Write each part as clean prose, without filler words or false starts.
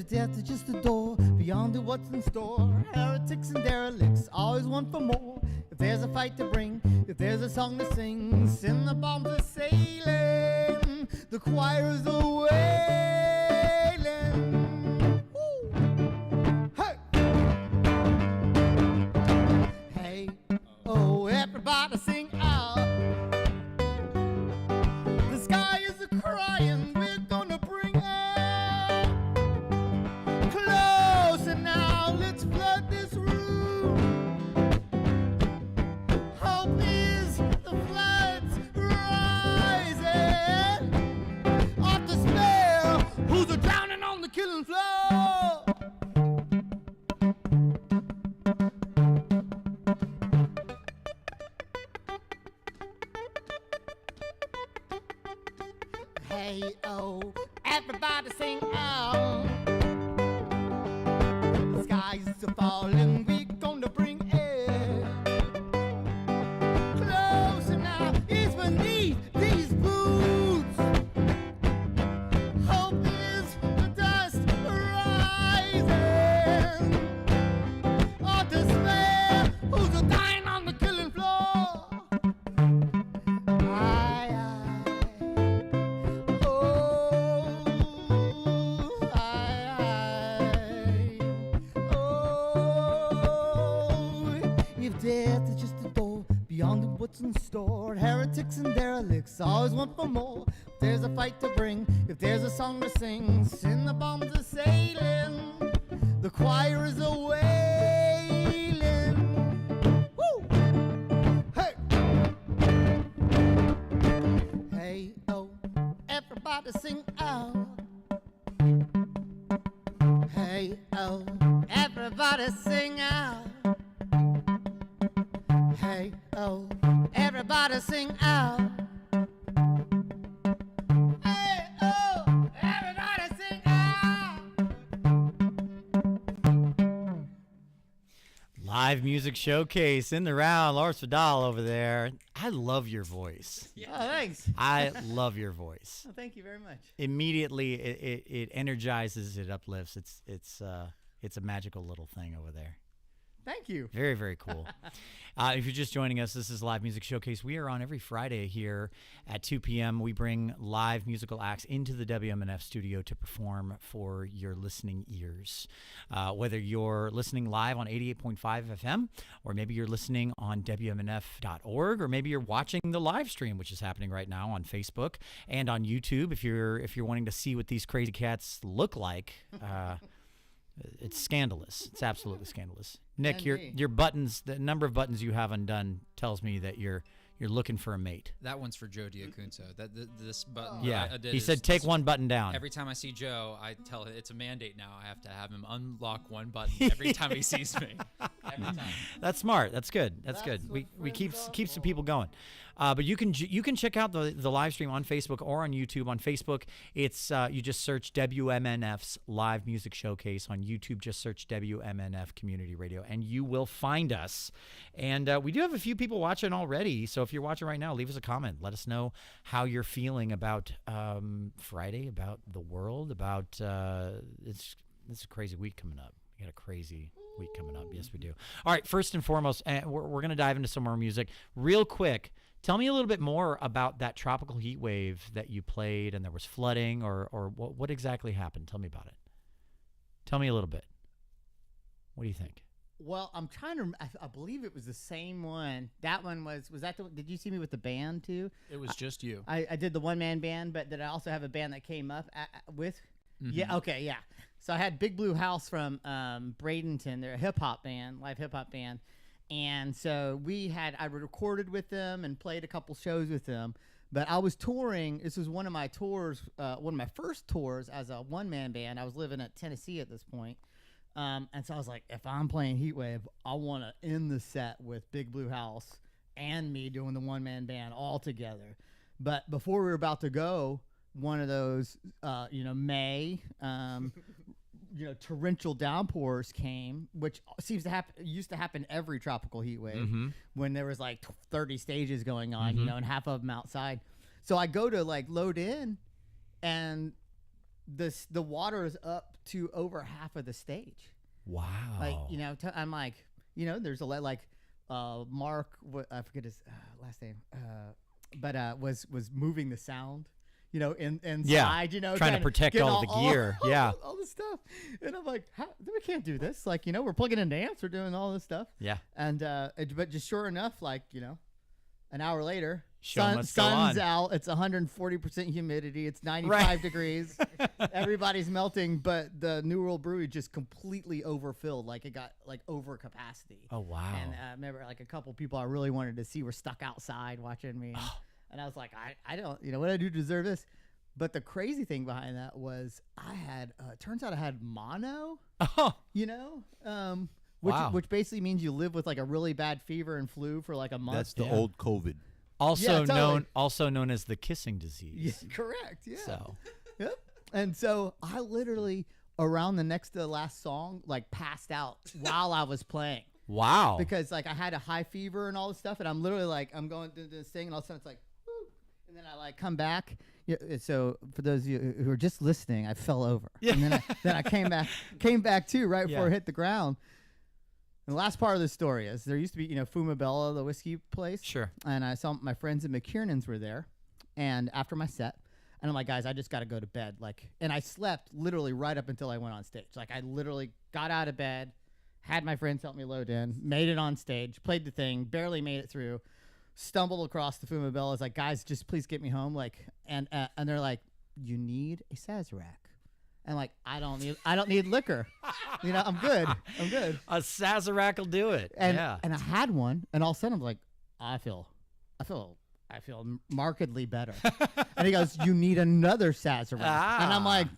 If death is just a door beyond the what's in store, heretics and derelicts always want for more. If there's a fight to bring, if there's a song to sing, send the bombs are sailing, the choirs are wailing. Woo! Hey! Hey, oh, everybody sing out. The sky is a-crying, we're gonna bring air. Closer now, let's flood this room. Hope is the floods rising. Off despair, who's a drowning on the killing floor. Hey, oh, everybody sing out. The skies are falling, we're gonna bring air. Closer now, it's beneath these boots. Hope is the dust rising. Oh, despair, who's a dying on the killing floor. Aye, aye. If death is just a door beyond the what's in store, heretics and derelicts always want for more. If there's a fight to bring, if there's a song to sing, send the bombs are sailing, the choir is a wailing. Woo! Hey! Hey, oh, everybody sing out. Hey, oh, everybody sing out. Hey, oh, everybody sing out. Hey, oh, everybody sing out. Live music showcase in the round. Lars Vidal over there. I love your voice. Yeah. Oh, thanks. I love your voice. Oh, thank you very much. Immediately, it energizes, it uplifts. It's a magical little thing over there. Thank you. Very, very cool. If you're just joining us, this is Live Music Showcase. We are on every Friday here at 2 p.m. We bring live musical acts into the WMNF studio to perform for your listening ears. Whether you're listening live on 88.5 FM, or maybe you're listening on WMNF.org, or maybe you're watching the live stream, which is happening right now on Facebook and on YouTube. If you're wanting to see what these crazy cats look like, it's scandalous. It's absolutely scandalous. Nick, your buttons, the number of buttons you have undone tells me that you're looking for a mate. That one's for Joe Diacunzo. This button. Yeah, I did he said take one button down. Every time I see Joe, I tell him it's a mandate now. I have to have him unlock one button every time he sees me. Every time. That's smart. That's good. That's good. We keeps the people going. But you can check out the live stream on Facebook or on YouTube. On Facebook, it's you just search WMNF's Live Music Showcase. On YouTube, just search WMNF Community Radio, and you will find us. And we do have a few people watching already. So if you're watching right now, leave us a comment. Let us know how you're feeling about Friday, about the world, about it's a crazy week coming up. We got a crazy week coming up. Yes, we do. All right, first and foremost, we're going to dive into some more music. Real quick, tell me a little bit more about that tropical heat wave that you played and there was flooding, or what exactly happened. Tell me about it. Tell me a little bit. What do you think? Well, I'm trying to. I believe it was the same one. That one was that the? Did you see me with the band too? It was just you. I did the one-man band, but did I also have a band that came up with? Mm-hmm. Yeah. Okay. Yeah. So I had Big Blue House from Bradenton. They're a hip hop band, live hip hop band, and so I recorded with them and played a couple shows with them. But I was touring. This was one of my tours, one of my first tours as a one-man band. I was living at Tennessee at this point. And so I was like, if I'm playing Heatwave, I want to end the set with Big Blue House and me doing the one-man band all together. But before we were about to go, one of those, May, torrential downpours came, which used to happen every tropical heat wave when there was like 30 stages going on, and half of them outside. So I go to like load in, and the water is up to over half of the stage. Wow. Like, you know, I'm like, you know, there's like Mark, I forget his last name, but was moving the sound, you know, inside, you know, trying to protect all the gear. All this stuff. And I'm like, we can't do this. Like, you know, we're plugging in amps, we're doing all this stuff. Yeah. And but just sure enough, like, you know, an hour later, sun's out. It's 140% humidity. It's 95 degrees. Everybody's melting, but the New World Brewery just completely overfilled. Like, it got like over capacity. Oh wow! And I remember like a couple people I really wanted to see were stuck outside watching me, and I was like, I don't, you know, what do I do to deserve this? But the crazy thing behind that was I had turns out I had mono. Oh. You know, Wow. which basically means you live with like a really bad fever and flu for like a month. That's the old COVID. Also Yeah, totally. known as the kissing disease. Yeah, correct. Yeah. So Yep. And so I literally around the next to the last song like passed out while I was playing wow. because like I had a high fever and all this stuff, and I'm literally like I'm going through this thing, and all of a sudden it's like, woo, and then I like come back. Yeah, so for those of you who are just listening, I fell over, and then I came back too right before I hit the ground. And the last part of the story is there used to be, you know, Fumabella, the whiskey place. Sure. And I saw my friends in McKiernan's were there. And after my set, and I'm like, guys, I just got to go to bed. Like, and I slept literally right up until I went on stage. Like, I literally got out of bed, had my friends help me load in, made it on stage, played the thing, barely made it through, stumbled across the Fumabella. Like, guys, just please get me home. Like, and they're like, you need a Sazerac. And like, I don't need liquor. You know, I'm good. A Sazerac will do it. And yeah. and I had one, and all of a sudden I'm like, I feel markedly better. And he goes, you need another Sazerac. And I'm like,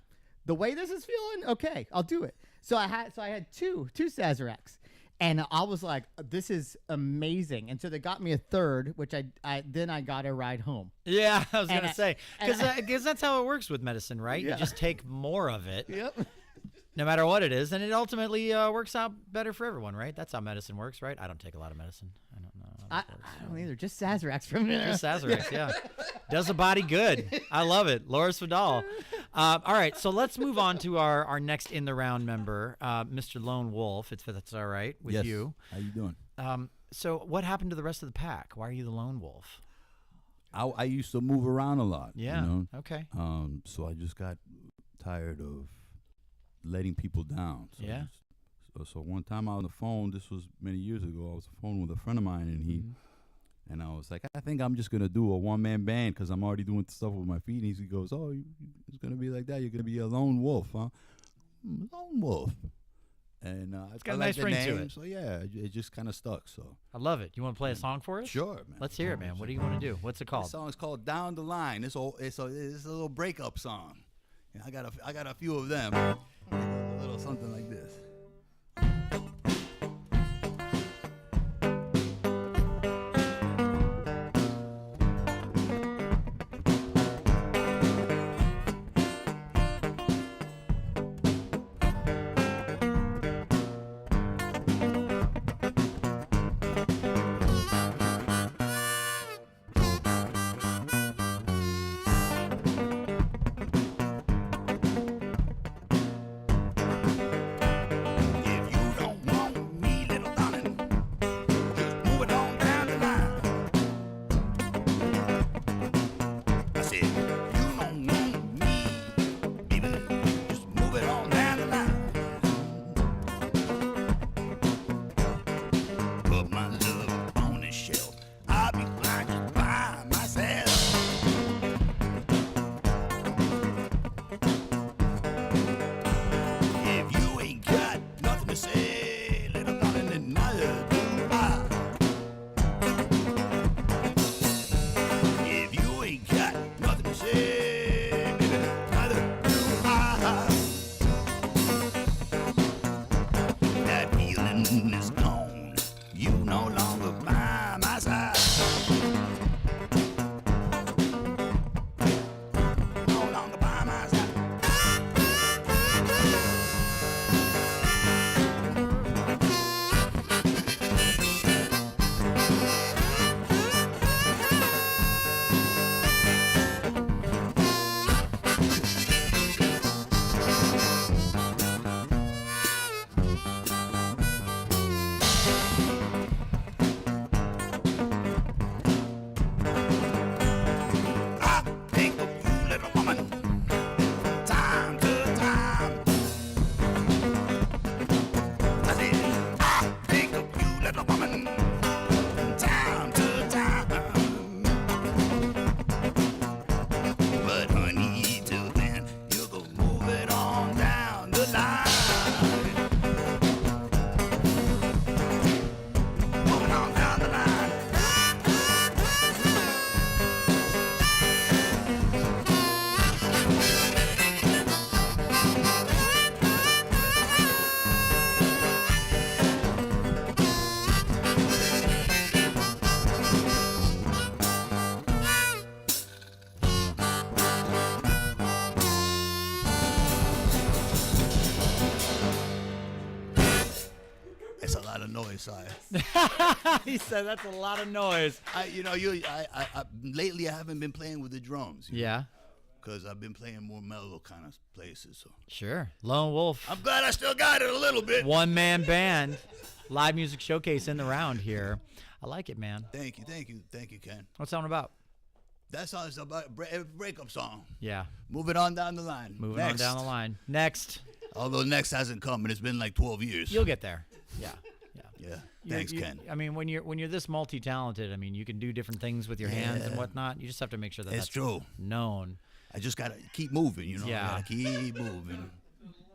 the way this is feeling, okay, I'll do it. So I had two Sazeracs. And I was like, this is amazing. And so they got me a third, which I got a ride home. Yeah, I was And gonna say because that's how it works with medicine, right? Yeah. You just take more of it, Yep. no matter what it is, and it ultimately works out better for everyone, right? That's how medicine works, right? I don't take a lot of medicine. I don't know. How I that works, don't either. Just Sazeracs from there. Just Sazeracs, yeah. Does the body good. I love it. Laura Svidal. All right, so let's move on to our next in the round member, Mr. Lone Wolf, if that's all right with Yes. you. How you doing? So what happened to the rest of the pack? Why are you the lone wolf? I used to move around a lot. Yeah. You know? Okay. So I just got tired of letting people down. So Yeah. So one time I was on the phone. This was many years ago. I was on the phone with a friend of mine, and and I was like, I think I'm just gonna do a one-man band because I'm already doing stuff with my feet. And he goes, oh, it's gonna be like that. You're gonna be a lone wolf, huh? Lone wolf. And It's got a like nice the ring to name, it. So yeah, it just kind of stuck. So I love it. You want to play a song for us? sure, man. Let's hear it, man. What do you want to do? What's it The called? song is called "Down the Line." It's a little breakup song. Yeah, I got a few of them. A little something like this. noise, sire. He said that's a lot of noise. Lately I haven't been playing with the drums. Yeah. Because I've been playing more mellow kind of places. So Sure. Lone Wolf. I'm glad I still got it a little bit. One-man band. Live music showcase in the round here. I like it, man. Thank you, Ken. What's that one about? That song is about a breakup song. Yeah. Moving on down the line. Moving on down the line. Next. Although next hasn't come, and it's been like 12 years. You'll get there. Yeah. Yeah. Thanks, Ken. I mean, when you're this multi-talented, I mean, you can do different things with your hands and whatnot. You just have to make sure that that's true. known. I just gotta keep moving, Yeah. Gotta keep moving.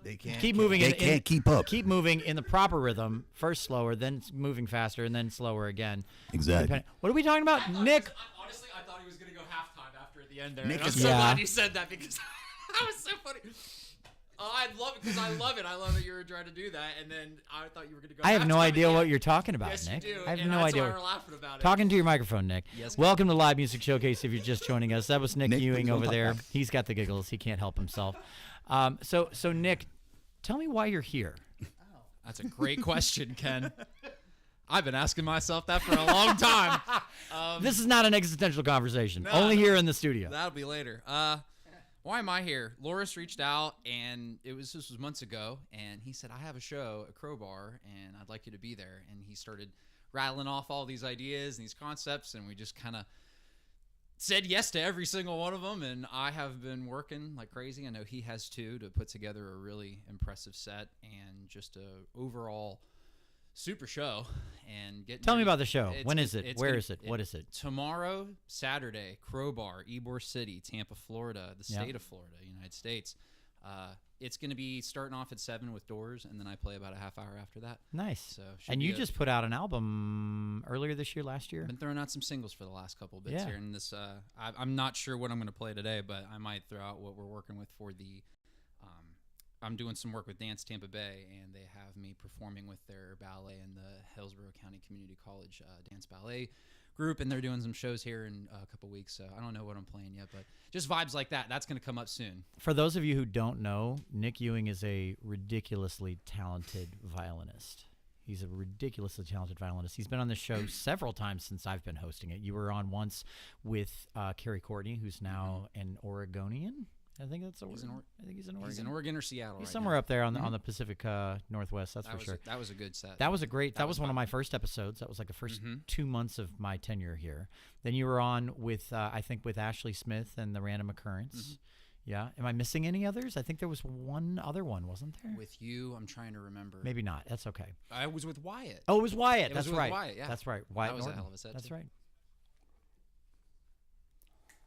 They can't keep moving. They can't keep up. Keep moving in the proper rhythm. First slower, then moving faster, and then slower again. Exactly. What are we talking about, Nick? Honestly, I thought he was gonna go halftime after the end there. Nick And I'm is- so Yeah. glad you said that because that was so funny. I love it because I love it. I love that you were trying to do that, and then I thought you were gonna go. I have no halftime idea at the what end. you're talking about, Yes, Nick. you do. I have and no that's idea. why we're laughing about it. Talking to your microphone, Nick. Yes, Welcome to Live Music Showcase. If you're just joining us, that was Nick Nick, Ewing please don't over talk there. back. He's got the giggles. He can't help himself. So Nick, tell me why you're here. That's a great question, Ken. I've been asking myself that for a long time. This is not an existential conversation. No, Only no. here in the studio. That'll be later. Why am I here? Loris reached out, and this was months ago, and he said, I have a show at Crowbar, and I'd like you to be there. And he started rattling off all these ideas and these concepts, and we just kind of said yes to every single one of them. And I have been working like crazy. I know he has too, to put together a really impressive set and just a overall super show. And Tell me about the show. It's- When is it? it's Where gonna- is it? What is it? Tomorrow, Saturday, Crowbar, Ybor City, Tampa, Florida, the state of Florida, United States. It's going to be starting off at 7 with Doors, and then I play about a half hour after that. Nice. So should And be you a- just put out an album earlier this year, last year? I've been throwing out some singles for the last couple of bits Yeah. here, and this I'm not sure what I'm going to play today, but I might throw out what we're working with for the. I'm doing some work with Dance Tampa Bay, and they have me performing with their ballet in the Hillsborough County Community College Dance Ballet group, and they're doing some shows here in a couple weeks. So I don't know what I'm playing yet, but just vibes like that. That's going to come up soon. For those of you who don't know, Nick Ewing is a ridiculously talented violinist. He's a ridiculously talented violinist. He's been on the show several times since I've been hosting it. You were on once with Carrie Courtney, who's now an Oregonian. I think that's a word. I think he's in Oregon. He's in Oregon or Seattle. He's right somewhere now. up there on the Pacific Northwest. That's That for was sure. that was a good set. That was a great. That was one of my first episodes. That was like the first 2 months of my tenure here. Then you were on with I think with Ashley Smith and the Random Occurrence. Yeah. Am I missing any others? I think there was one other one, wasn't there? With you, I'm trying to remember. Maybe not. That's okay. I was with Wyatt. Oh, it was Wyatt. It was That's with right. Wyatt, yeah. That's right. Wyatt That was a Norton. hell of a set, That's too. right.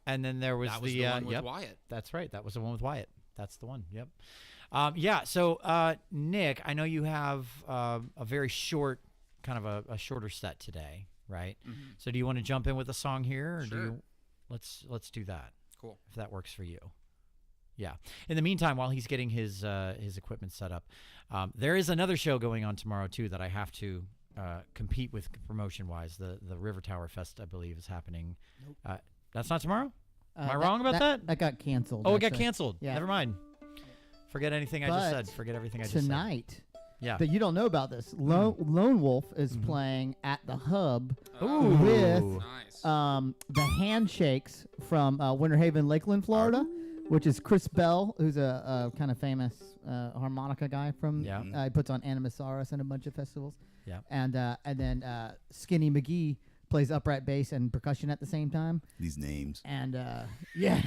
And then there was That was the one with yep, Wyatt. That's right. That was the one with Wyatt. That's the one. Yep. Yeah. So Nick, I know you have a very short, kind of a shorter set today, right? So do you want to jump in with a song here, or do Sure. you? Let's do that. Cool. If that works for you. Yeah. In the meantime, while he's getting his equipment set up, there is another show going on tomorrow too that I have to compete with promotion-wise. The River Tower Fest, I believe, is happening. That's not tomorrow. Am I wrong about that? That got canceled. Oh, it got actually. canceled. Yeah. Never mind. Forget anything I just But said. Forget everything I just said. Tonight, Yeah. that you don't know about this, Lone Wolf is playing at the Hub Ooh. with Nice. the Handshakes from Winter Haven, Lakeland, Florida, which is Chris Bell, who's a kind of famous harmonica guy from. Yeah. He puts on Animasaurus and a bunch of festivals. Yeah. And then Skinny McGee plays upright bass and percussion at the same time. These names. And yeah,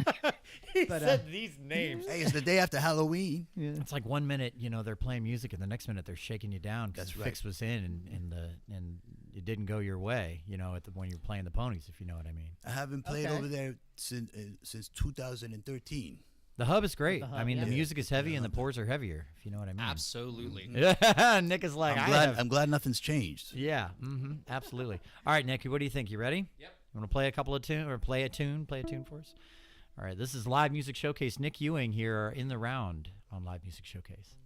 He But, said these names. Hey, it's the day after Halloween. yeah. It's like 1 minute, they're playing music, and the next minute they're shaking you down because That's the right. fix was in, and it didn't go your way. When you're playing the ponies, if you know what I mean. I haven't played Okay. over there since 2013. The Hub is great. The Hub, I mean, yeah. the music is heavy and the pours are heavier, if you know what I mean. Absolutely. Nick is like, I'm glad nothing's changed. Yeah, absolutely. All right, Nick, what do you think? You ready? Yep. You want to play a couple of tune or play a tune for us? All right, this is Live Music Showcase. Nick Ewing here in the round on Live Music Showcase.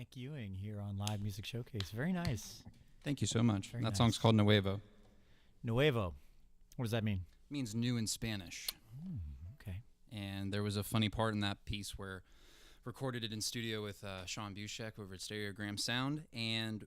Nick Ewing here on Live Music Showcase. Very nice. Thank you so much. Very That nice. song's called Nuevo. Nuevo. What does that mean? It means new in Spanish. Okay. And there was a funny part in that piece where recorded it in studio with Sean Bushek over at Stereogram Sound, and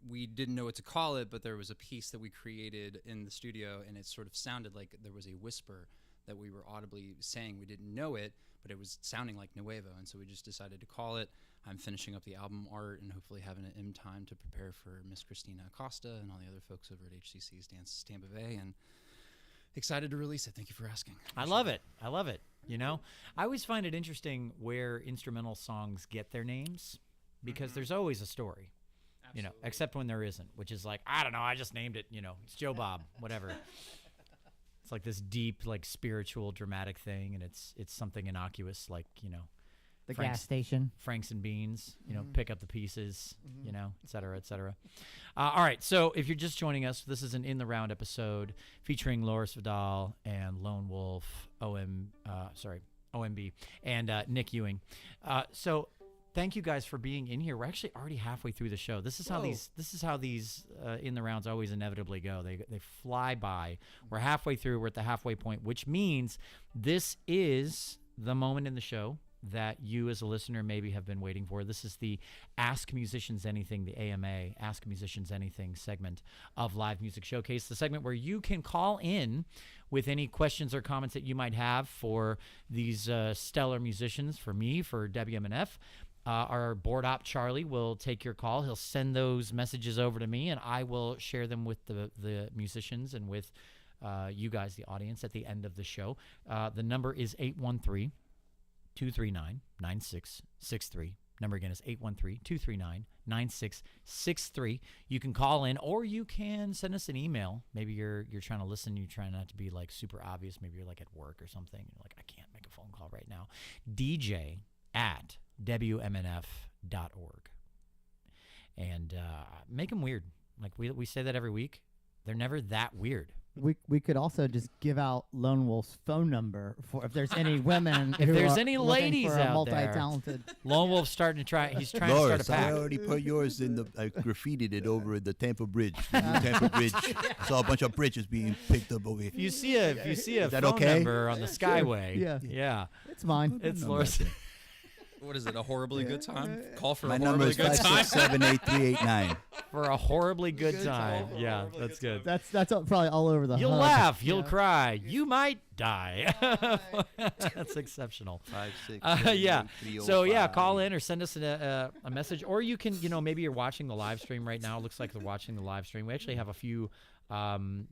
we didn't know what to call it, but there was a piece that we created in the studio, and it sort of sounded like there was a whisper that we were audibly saying. We didn't know it, but it was sounding like Nuevo, and so we just decided to call it. I'm finishing up the album art and hopefully having it in time to prepare for Miss Christina Acosta and all the other folks over at HCC's Dance Tampa Bay, and excited to release it. Thank you for asking. I love it. I love it. You know, I always find it interesting where instrumental songs get their names because there's always a story, you know, except when there isn't, which is like, I don't know, I just named it, you know, it's Joe Bob, whatever. It's like this deep, like spiritual, dramatic thing, and it's something innocuous, like, you know, The Frank's- gas station. Franks and Beans, you know, pick up the pieces, you know, et cetera, et cetera. All right, so if you're just joining us, this is an In the Round episode featuring Loris Vidal and Lone Wolf, OMB, and Nick Ewing. So thank you guys for being in here. We're actually already halfway through the show. This is how these In the Rounds always inevitably go. They fly by. We're halfway through. We're at the halfway point, which means this is the moment in the show that you as a listener maybe have been waiting for. This is the Ask Musicians Anything, the AMA, Ask Musicians Anything segment of Live Music Showcase, the segment where you can call in with any questions or comments that you might have for these stellar musicians, for me, for WMNF. Our board op, Charlie, will take your call. He'll send those messages over to me, and I will share them with the musicians and with you guys, the audience, at the end of the show. The number is 813-239-9663. Number again is 813-239-9663. You can call in, or you can send us an email. Maybe you're trying to listen. You're trying not to be like super obvious. Maybe you're like at work or something. You're like, I can't make a phone call right now. DJ@WMNF.org. And make them weird. Like we say that every week. They're never that weird. We could also just give out Lone Wolf's phone number for if there's any women. If who there's are any looking ladies for a out there. multi-talented. Lone Wolf's starting to try. He's trying to Loris, start a I pack. already put yours in the. I graffitied it over at the Tampa Bridge. The new Tampa Bridge. I saw a bunch of bridges being picked up over here. If you see a Is that phone okay? number on the Skyway, Yeah. It's mine. it's number, Loris. I think. What is it, a horribly good time? Call for My a number horribly is good time? 567-8389. For a horribly good time. Yeah, that's good. That's probably all over the. You'll hub. laugh, you'll cry, you might die. That's exceptional. 567-8305. Yeah. So yeah, call in or send us a message, or you can, maybe you're watching the live stream right now. It looks like they're watching the live stream. We actually have a few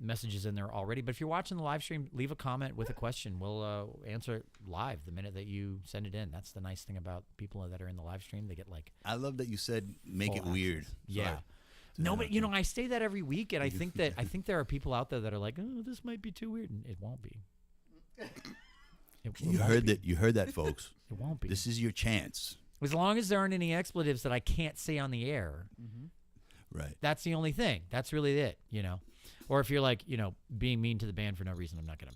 messages in there already. But if you're watching the live stream, leave a comment with a question. We'll answer it live the minute that you send it in. That's the nice thing about people that are in the live stream. They get like I love that you said make it full weird. access. Yeah. Sorry. No, but I say that every week, and I think there are people out there that are like, oh, this might be too weird, and it won't be. You heard that. You heard that, folks. It won't be. This is your chance. As long as there aren't any expletives that I can't say on the air, Right. that's the only thing. That's really it, Or if you're like, being mean to the band for no reason, I'm not gonna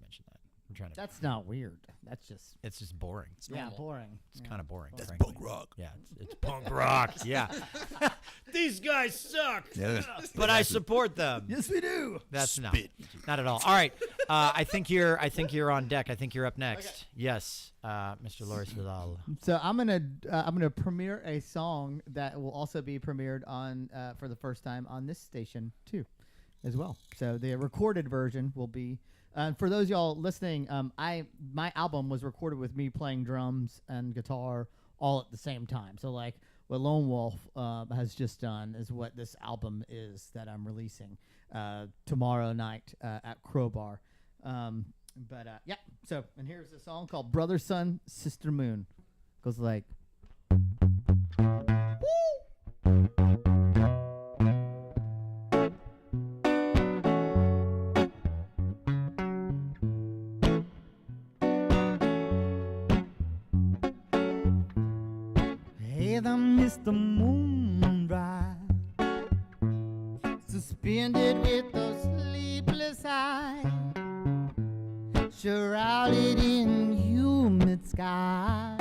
mention that. I'm trying to. That's not weird. That's just It's just boring. boring. It's kind of boring. That's frankly. punk rock. Yeah, it's punk rock. Yeah. These guys suck, Yeah. but I support them. Yes, we do. That's Spit. not at all. All right, I think you're on deck. I think you're up next. Okay. Yes, Mr. Loris Vidal. So I'm gonna premiere a song that will also be premiered on for the first time on this station too, as well. So the recorded version will be. For those y'all listening, my album was recorded with me playing drums and guitar all at the same time. So like what Lone Wolf has just done is what this album is that I'm releasing tomorrow night at Crowbar. Yeah. So and here's a song called Brother Sun Sister Moon. Goes like. Hey, the Mr. Moonrise, suspended with those sleepless eyes, shrouded in humid sky.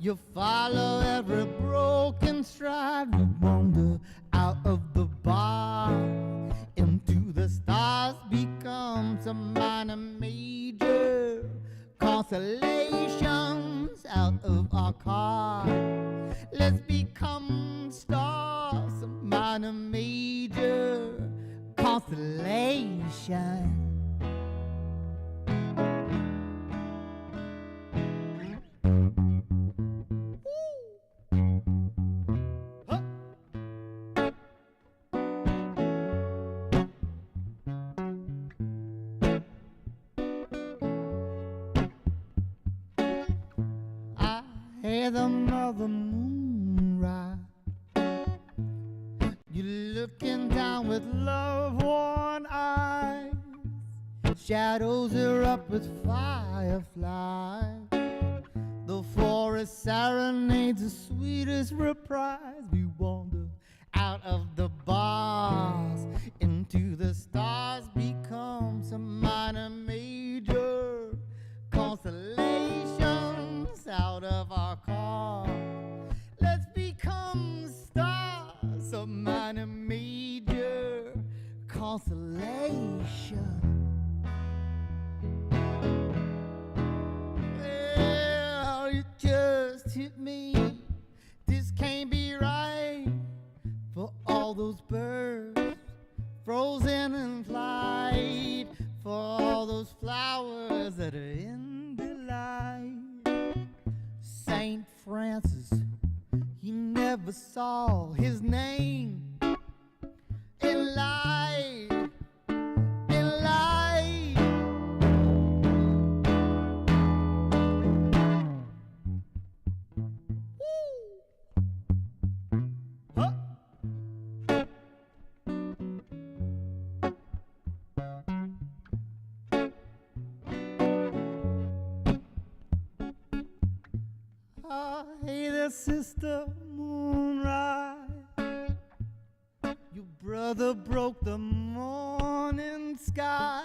You follow every broken stride. We wander out of the bar into the stars, becomes a minor major. Constellations out of our car. Let's become stars, a minor major constellation. I hear the mother moon rise. You're looking down with love-worn eyes. Shadows erupt with fireflies. The forest serenades the sweetest reprise. We wander out of the bars into the stars, becomes a minor major. Constellations out of our car. Let's become stars, a minor major constellation. Well, you just hit me. This can't be right for all those birds frozen in flight, for all those flowers that are in delight. Saint Francis, he never saw his name in light, in light. Woo! Huh? Hey there, sister moonrise. Your brother broke the morning sky,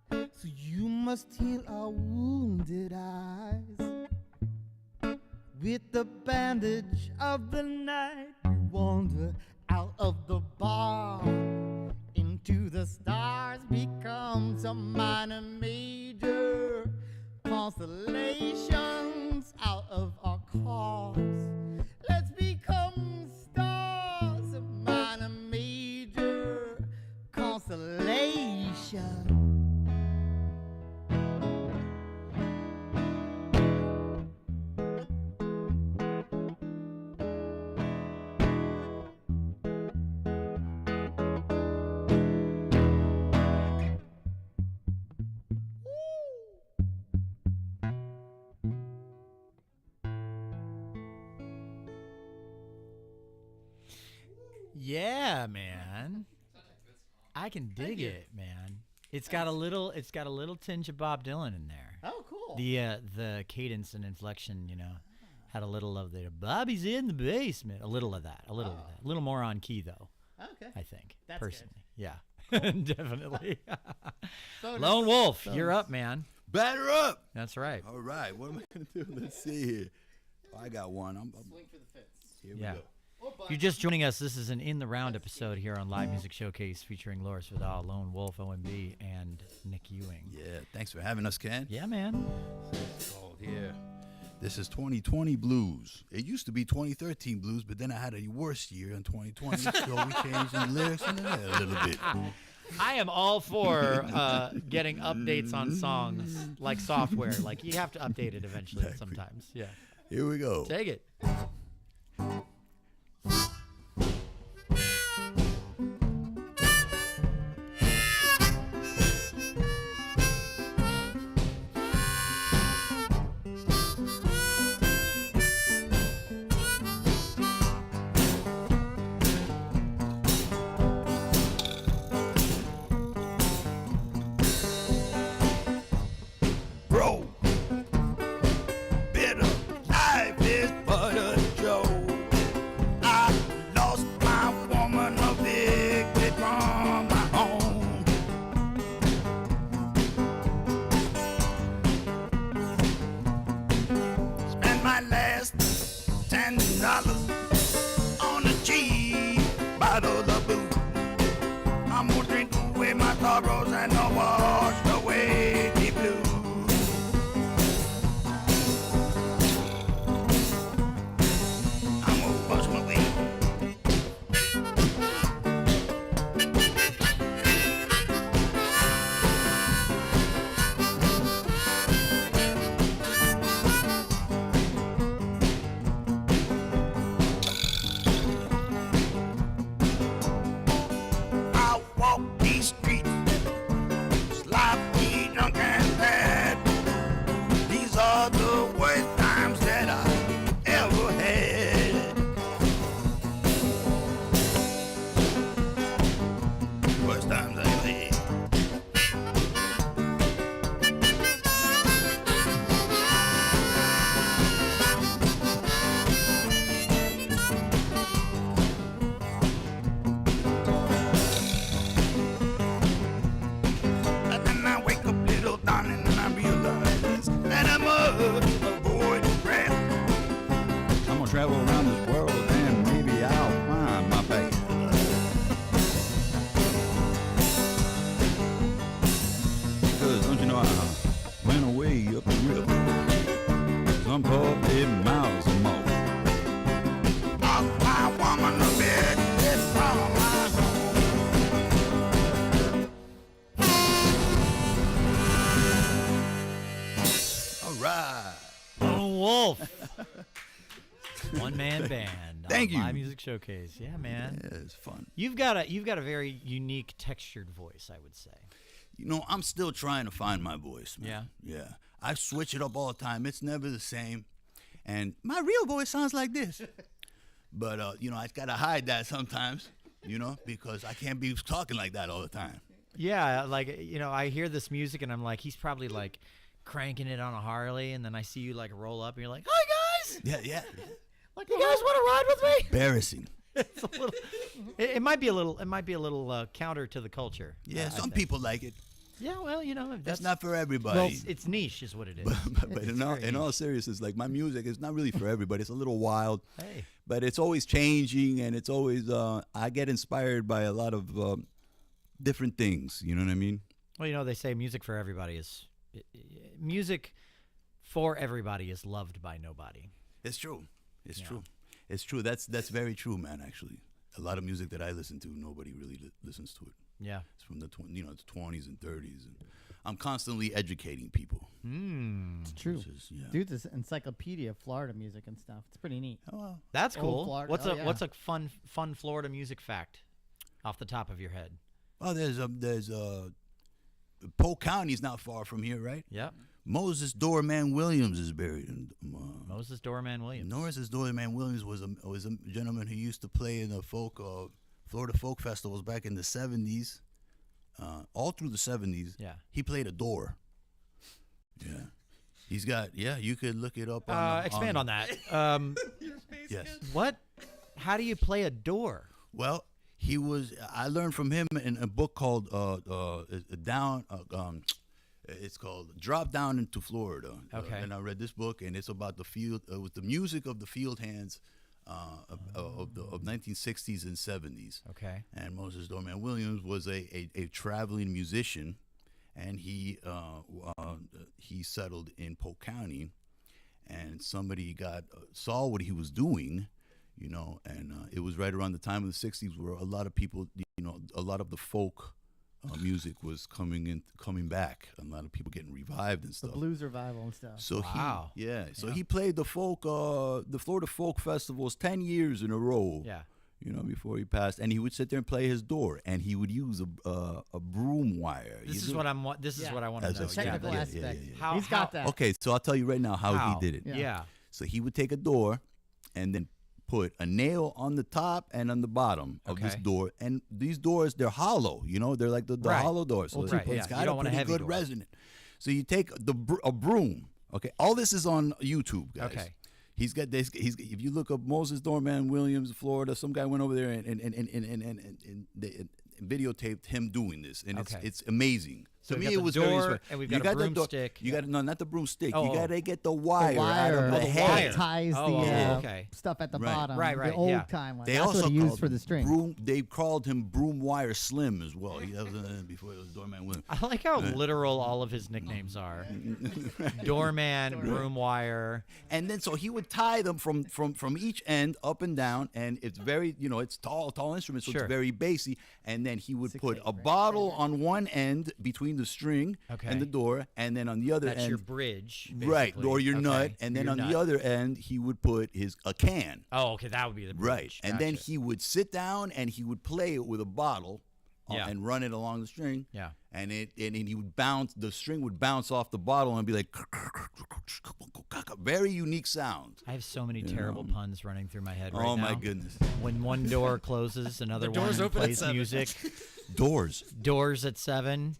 so you must heal our wounded eyes. With the bandage of the night, we wander out of the bar into the stars, becomes a minor major. Constellations out of our cars. Let's become stars, a minor major constellation. Yeah, man. I can dig it, man. It's got a little tinge of Bob Dylan in there. Oh, cool. The cadence and inflection, had a little of the Bobby's in the basement. A little of that. A little of that. A little more on key though. Okay. I think. That's personally. Yeah. Definitely. Bonus. Lone Wolf, Bonus. you're up, man. Batter up. That's right. All right. What am I going to do? Let's see here. I got one. Swing for the fence. Here Yeah. we go. If you're just joining us, this is an In the Round episode here on Live Music Showcase featuring Loris Vidal, Lone Wolf, OMB, and Nick Ewing. Yeah. Thanks for having us, Ken. Yeah, man. Oh, yeah. This is 2020 blues. It used to be 2013 blues, but then I had a worse year in 2020, so we changed the lyrics in there a little bit. I am all for getting updates on songs like software. Like, you have to update it eventually sometimes. Yeah. Here we go. Take it. Bro, bitter life is but a last $10 on a cheap bottle of booze. I'm gonna drink away my sorrows and I'll wash away the blues. I'm gonna wash my way. I walk these streets, sloppy, drunk and bad. These are the worst times that I ever had. Worst times I ever had. And then I wake up little darling and I realize that I'm a void of breath. I'm gonna travel around this world and maybe I'll find my path. Because don't you know I went away up the river, some probably miles or more. Lost my woman a bit from my home. All right. Lone Wolf. One man band. Thank on you. Live Music Showcase. Yeah, man. Yeah, it's fun. You've got a very unique textured voice, I would say. You know, I'm still trying to find my voice, man. Yeah. I switch it up all the time. It's never the same. And my real voice sounds like this. But, you know, I got to hide that sometimes, you know, because I can't be talking like that all the time. Yeah, like, you know, I hear this music and I'm like, he's probably like cranking it on a Harley, and then I see you like roll up and you're like, hi guys, Yeah. like, you guys want to ride with me? Embarrassing. It's a little, it might be a little counter to the culture. Yeah, I some think. people like it. Yeah, well, you know, That's that's not for everybody. well, it's niche is what it is. But in all seriousness, like, my music is not really for everybody. It's a little wild. Hey. But it's always changing, and it's always I get inspired by a lot of different things. You know what I mean? Well, you know, they say music for everybody is music for everybody is loved by nobody. It's true. It's true. It's true. That's very true, man. Actually, a lot of music that I listen to, nobody really listens to it. Yeah. It's from the 20s and 30s, and I'm constantly educating people. It's true. Which is, yeah. Dude, this encyclopedia of Florida music and stuff. It's pretty neat. Oh, well. That's Old cool. Florida- What's oh, a yeah. what's a fun Florida music fact off the top of your head? Well, there's Polk County's not far from here, right? Yep. Moses Doorman Williams is buried in. Moses Doorman Williams. Moses Doorman Williams was a gentleman who used to play in the Florida folk festivals back in the 70s, all through the 70s. Yeah. He played a door. Yeah. He's got, you could look it up on. Expand on that. Yes. What? How do you play a door? Well, I learned from him in a book called it's called Drop Down into Florida. Okay. And I read this book, and it's about the field, with the music of the field hands of 1960s and 70s. Okay. And Moses Doorman Williams was a traveling musician, and he settled in Polk County, and somebody saw what he was doing, you know, and it was right around the time of the 60s where a lot of people, you know, a lot of the folk music was coming back. A lot of people getting revived and The stuff. blues revival and stuff. So Wow. he played the Florida Folk Festivals 10 years in a row. Yeah. You know, before he passed, and he would sit there and play his door, and he would use a broom wire. This is what I want to As know. a Technical yeah, aspect. yeah. How- He's got that. Okay, so I'll tell you right now how How? he did it. Yeah. So he would take a door, and then put a nail on the top and on the bottom of this Okay. door. And these doors, they're hollow. You know, they're like the Right. hollow doors. So Well, right, it's yeah. You got don't a want a pretty heavy good door. resonant. So you take a broom. Okay, all this is on YouTube, guys. Okay. He's got this. If you look up Moses Doorman Williams, Florida, some guy went over there and they videotaped him doing this, and Okay. it's amazing. So To we me, got it the was door, very special. and we've You got a the door- broomstick. You got no, not the broomstick. Oh, you oh. got to get the The wire, out of the wire head. that ties the Oh, okay. stuff at the Right. bottom. Right, The right, old yeah. time one. They That's also what he used called for the string. Broom, they called him Broom Wire Slim as well. He was before it was Doorman Williams. I like how literal all of his nicknames are. Doorman, broom wire. And then so he would tie them from each end up and down, and it's very it's tall instrument, so Sure. it's very bassy. And then he would put 6/8, a right? bottle on one end between the string Okay. and the door, and then on the other That's end, your bridge. right, basically. or your Okay, nut, and or then your on nut. the other end he would put a can. Oh, okay, that would be the bridge. Right, and then Gotcha. he would sit down and he would play it with a bottle, Yeah. and run it along the string. Yeah. And he would bounce. The string would bounce off the bottle and be like, very unique sound. I have so many terrible puns running through my head right Oh now. my goodness! When one door closes, another The door's one open at plays 7. music. Doors. Doors at 7.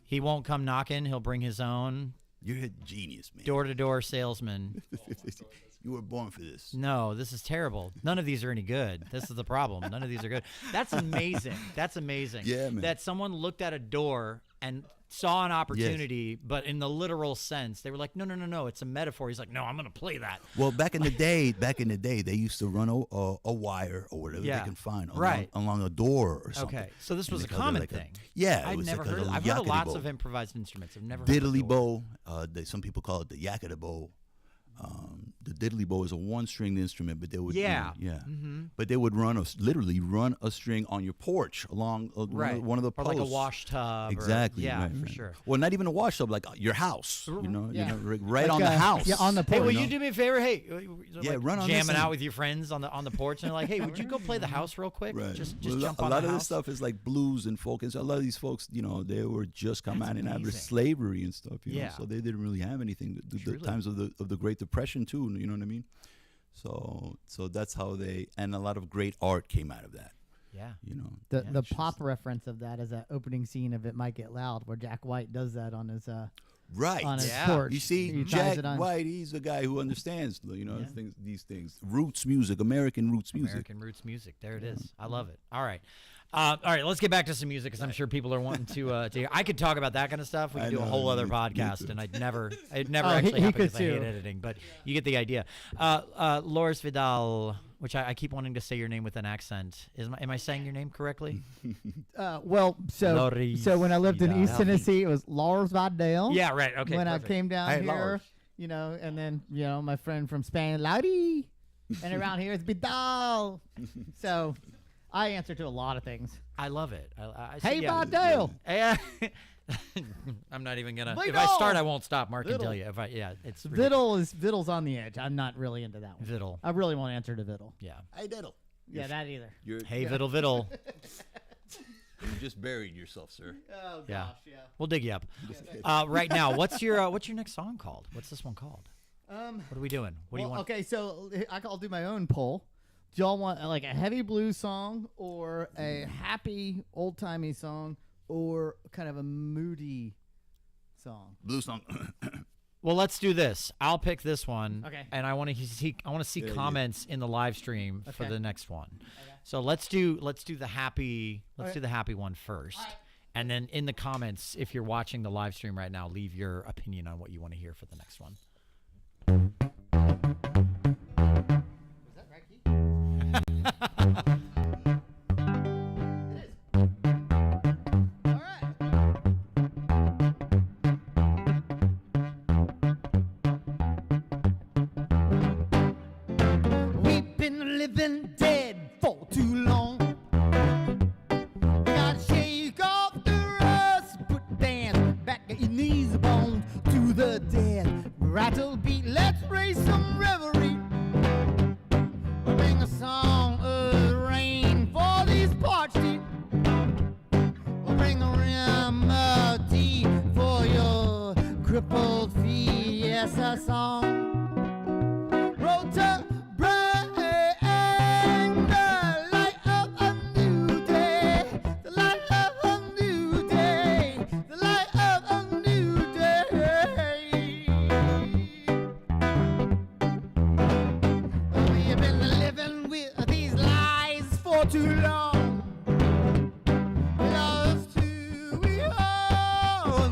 He won't come knocking. He'll bring his own. You're a genius, man. Door-to-door salesman. You were born for this. No, this is terrible. None of these are any good. This is the problem. None of these are good. That's amazing. That's amazing. Yeah, man. That someone looked at a door and saw an opportunity, but in the literal sense, they were like, no, it's a metaphor. He's like, no, I'm going to play that. Well, back in the day, they used to run a wire or whatever Yeah. they can find Right. along a door or something. Okay, so this And was they a called it common like thing. Yeah, it I'd was never like heard a of I've heard of lots yakety of bow. improvised instruments. I've never heard of a Diddly door. bow. Some people call it the yakety bow. The diddly bow is a one-stringed instrument, but they would but they would literally run a string on your porch along Right. one of the Or posts. like a wash tub. or- Exactly. yeah, right, for right. sure. Well, not even a wash tub, like your house. Yeah. Right Like, on the house. Yeah, on the Hey, porch. will you you know? do me a favor? Hey, Yeah, run on this jamming end. out with your friends on the porch, and they're like, hey, would you go play the house real quick? Right. Just Well, jump a on lot the of house. this stuff is like blues and folk, and so a lot of these folks, they were just come That's out and out of amazing. slavery and stuff. Yeah. So they didn't really have anything. The Truly. times of the Great Depression too. You know what I mean? So that's how and a lot of great art came out of that. Yeah. The Yeah, pop reference of that is that opening scene of It Might Get Loud, where Jack White does that on his Right. on his Yeah. porch. You see, He ties Jack it on. White, he's the guy who understands, Yeah. these things. Roots music, American roots music. American roots music. There it is. I love it. All right. All right, let's get back to some music because I'm sure people are wanting to hear. I could talk about that kind of stuff. We I could do a know, whole other me podcast, too. and I'd never Oh, he actually happen could because I hate too. editing, but you get the idea. Loris Vidal, which I keep wanting to say your name with an accent. Am I saying your name correctly? Well, so Loris when I lived in Vidal. East Tennessee, it was Lars Vidal. Yeah, right. Okay. When perfect. I came down Hey, here, Lars. and then my friend from Spain, Laudi, and around here it's Vidal. So I answer to a lot of things. I love it. I Hey, yeah. Vidal. Hey, I'm not even gonna. If I Vidal. start, I won't stop. Mark can Vidal. tell you. It's ridiculous. Vidal's on the edge. I'm not really into that one. Vidal. I really won't answer to Vidal. Yeah. Hey, Diddle. Yeah, that either. Hey, Vidal, Vidal. You just buried yourself, sir. Oh gosh, Yeah. yeah. We'll dig you up. Right now, what's your next song called? What's this one called? What are we doing? What do you want? Okay, so I'll do my own poll. Do y'all want like a heavy blues song or a happy old timey song or kind of a moody song? Blue song. Well, let's do this. I'll pick this one. Okay. And I want to see Yeah, comments in the live stream for Okay. the next one. So let's do the happy one first. And then in the comments, if you're watching the live stream right now, leave your opinion on what you want to hear for the next one. Was that right key? It is. All right. We've been living dead for too long. Gotta shake off the rust, put dance back at your knees, bones to the dead. Rattle beat, let's raise some revelry. We'll bring a song of rain for these parched teeth. We'll bring a remedy for your crippled feet. Yes, a song. Road to bring the light of a new day. The light of a new day. The light of a new day. We've been living with these lies for too long. Lost who we are.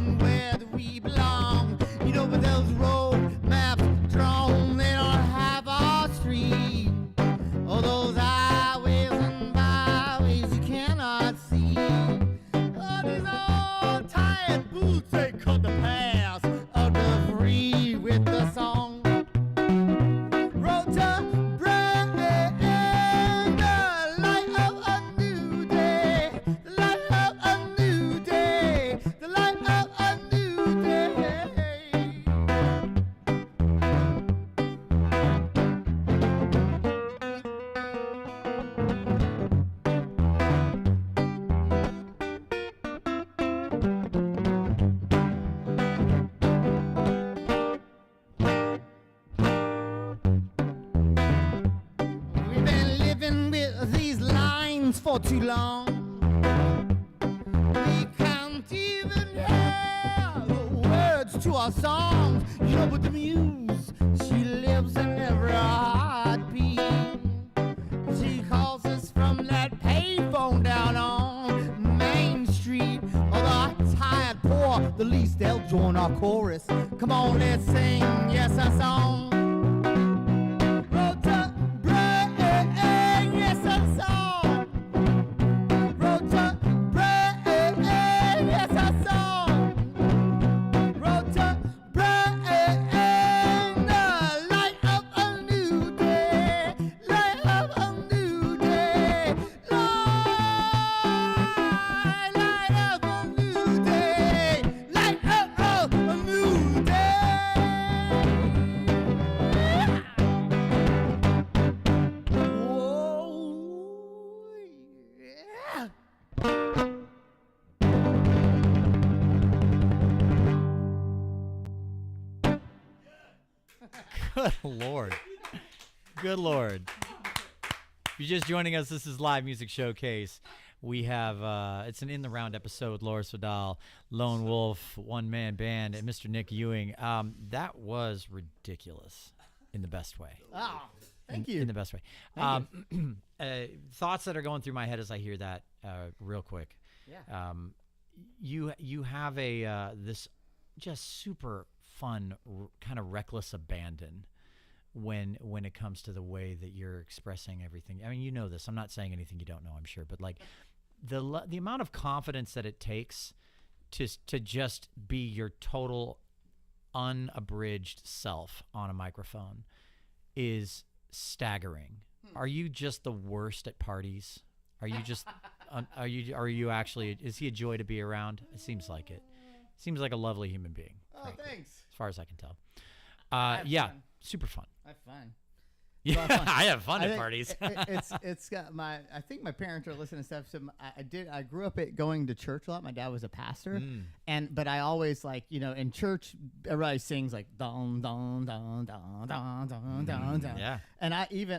too long. We can't even hear the words to our songs. You know, but the muse, she lives in every heartbeat. She calls us from that payphone down on Main Street. Although the tired poor, the least they'll join our chorus. Come on, let's sing, yes, a song. Road to break, yes, a song. Road to break, yes, a song. Road to break, the light of a new day, light of a new day, light of a new day, light of a new day. Whoa, yeah. Good Lord. Good Lord. If you're just joining us, this is Live Music Showcase. We have, it's an In the Round episode with Loris Vidal, Lone Wolf, one-man band, and Mr. Nick Ewing. That was ridiculous in the best way. Oh, thank you. In the best way. Thoughts that are going through my head as I hear that real quick. Yeah. You have a this just super fun, kind of reckless abandon when it comes to the way that you're expressing everything. I mean, you know this. I'm not saying anything you don't know, I'm sure, but like the amount of confidence that it takes to just be your total unabridged self on a microphone is staggering. Are you just the worst at parties? Are you just are you actually, is he a joy to be around? It seems like it. Seems like a lovely human being. Oh, frankly, thanks. as far as I can tell. have Yeah, fun. super fun. I have fun. Yeah, fun. I have fun I at think parties. It's got my. I think my parents are listening to stuff. So I grew up going to church a lot. My dad was a pastor, but I always in church everybody sings like don don don don don don don don. Yeah. And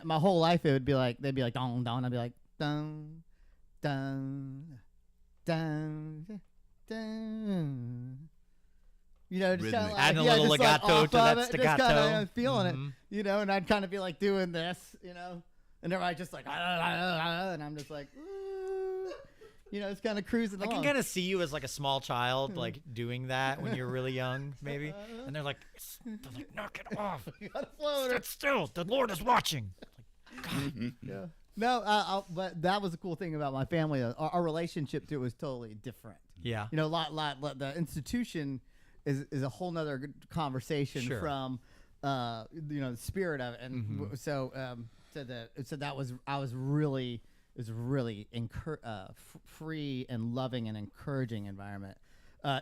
my whole life they'd be like don don. I'd be like don don don don. You know, just kind of Rhythmic. like, Adding a little just like legato off to that of it, staccato. just kind of feeling it, and I'd kind of be like doing this, and everybody just like, and I'm just like, ooh, it's kind of cruising I along. can kind of see you as like a small child, like doing that when you're really young, maybe. And they're like, knock it off. You gotta float her. Sit still. The Lord is watching. Yeah. No, but that was the cool thing about my family. Our relationship to it was totally different. Yeah. The institution is a whole nother conversation Sure. from the spirit of it, and so I was really free and loving and encouraging environment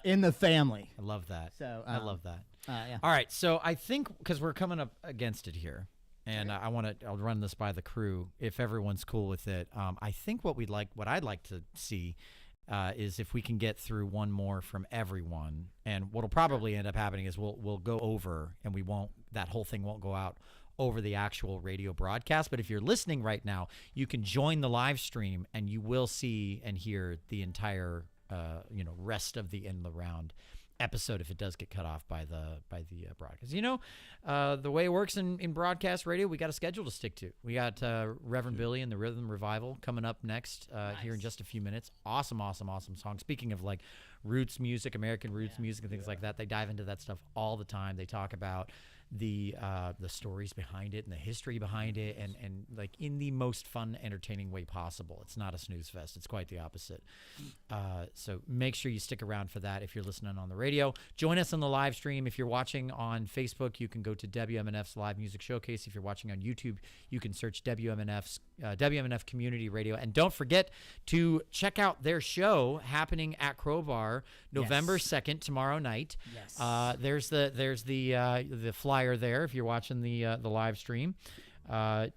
in the family. I love that. So I love that. Yeah. All right. So I think because we're coming up against it here, and I'll run this by the crew if everyone's cool with it. I think what I'd like to see is if we can get through one more from everyone, and what'll probably end up happening is we'll go over, and that whole thing won't go out over the actual radio broadcast. But if you're listening right now, you can join the live stream, and you will see and hear the entire rest of the In the Round episode if it does get cut off by the broadcast. The way it works in broadcast radio, we got a schedule to stick to. We got Reverend Billy and the Rhythm Revival coming up next here in just a few minutes. Awesome song. Speaking of like roots music, American roots music and things like that, they dive into that stuff all the time. They talk about the stories behind it and the history behind it, and like in the most fun, entertaining way possible. It's not a snooze fest. It's quite the opposite. So make sure you stick around for that if you're listening on the radio. Join us on the live stream. If you're watching on Facebook, you can go to WMNF's Live Music Showcase. If you're watching on YouTube, you can search WMNF Community Radio. And don't forget to check out their show happening at Crowbar November 2nd, tomorrow night. Yes. There's the flyer there if you're watching the live stream.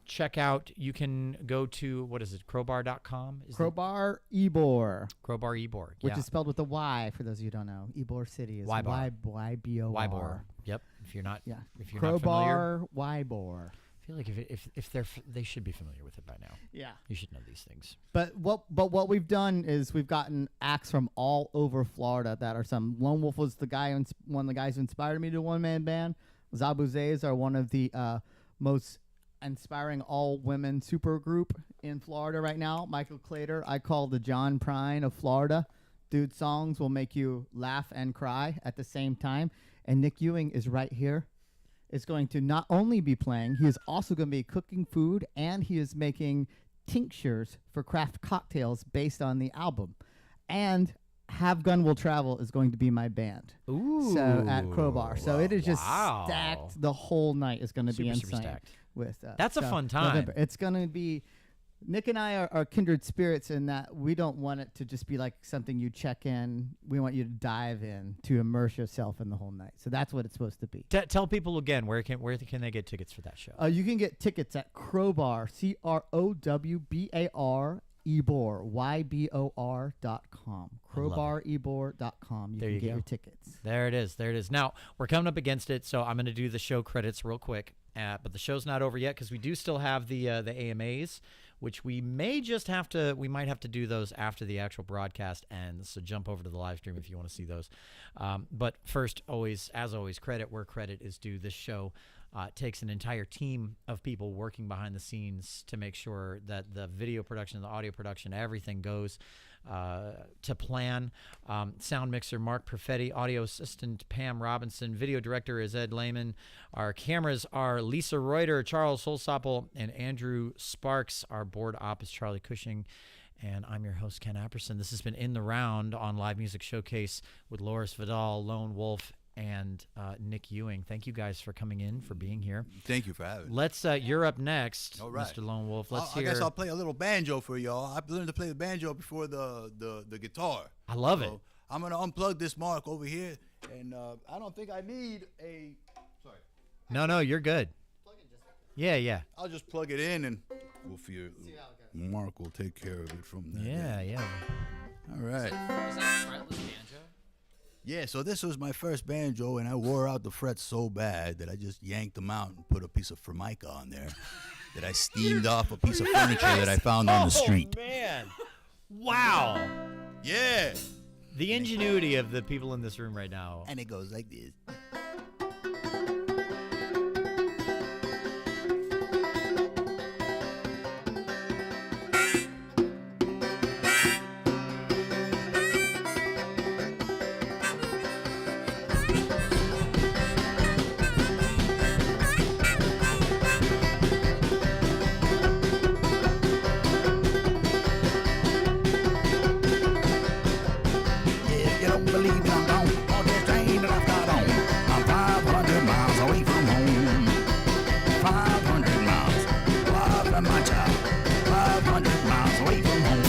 Check out, you can go to, what is it, crowbar.com? Crowbar Ybor. Crowbar Ybor. Which is spelled with a Y for those of you who don't know. Ybor City is Ybor. Y-B-O-R. Ybor. Yep. If you're not, Yeah. if you're not familiar. Crowbar Ybor. I feel like if they should be familiar with it by now. Yeah. You should know these things. But what we've done is we've gotten acts from all over Florida that are some. Lone Wolf was the guy, one of the guys who inspired me to one-man band. Zabuzays are one of the most inspiring all-women super group in Florida right now. Michael Clater, I call the John Prine of Florida. Dude's songs will make you laugh and cry at the same time. And Nick Ewing is right here. Is going to not only be playing, he is also going to be cooking food, and he is making tinctures for craft cocktails based on the album. And Have Gun Will Travel is going to be my band. Ooh. So at Crowbar. So it is just Wow. stacked. The whole night is going to be Super insane. stacked. With That's a so fun time. November. It's going to be. Nick and I are kindred spirits in that we don't want it to just be like something you check in. We want you to dive in, to immerse yourself in the whole night. So that's what it's supposed to be. Tell people again, where can they get tickets for that show? You can get tickets at Crowbar, CROWBAR, Ebor, YBOR.com. Crowbarebor.com. You There can you get go. your tickets. There it is. There it is. Now, we're coming up against it, so I'm going to do the show credits real quick. But the show's not over yet because we do still have the AMAs, which we might have to do those after the actual broadcast ends. So jump over to the live stream if you want to see those. But first, as always, credit where credit is due. This show takes an entire team of people working behind the scenes to make sure that the video production, the audio production, everything goes to plan. Sound mixer Mark Perfetti, audio assistant Pam Robinson, video director is Ed Lehman. Our cameras are Lisa Reuter, Charles Solsopple, and Andrew Sparks. Our board op is Charlie Cushing. And I'm your host, Ken Apperson. This has been In the Round on Live Music Showcase with Loris Vidal, Lone Wolf, and Nick Ewing. Thank you guys for coming in, for being here. Thank you for having me. You're up next, All right. Mr. Lone Wolf. Let's I hear. guess I'll play a little banjo for y'all. I've learned to play the banjo before the guitar. I love it. So I'm going to unplug this mark over here, and I don't think I need a... Sorry. No, you're good. Yeah. I'll just plug it in, and we'll feel Mark will take care of it from there. Yeah. All right. Is that fretless banjo? Yeah, so this was my first banjo, and I wore out the frets so bad that I just yanked them out and put a piece of Formica on there that I steamed off a piece of furniture that I found on the street. Oh, man. Wow. Yeah. The ingenuity of the people in this room right now. And it goes like this. If you don't believe me, I'm gone on this train that I've got on. I'm 500 miles away from home. 500 miles, far from my child. 500 miles away from home.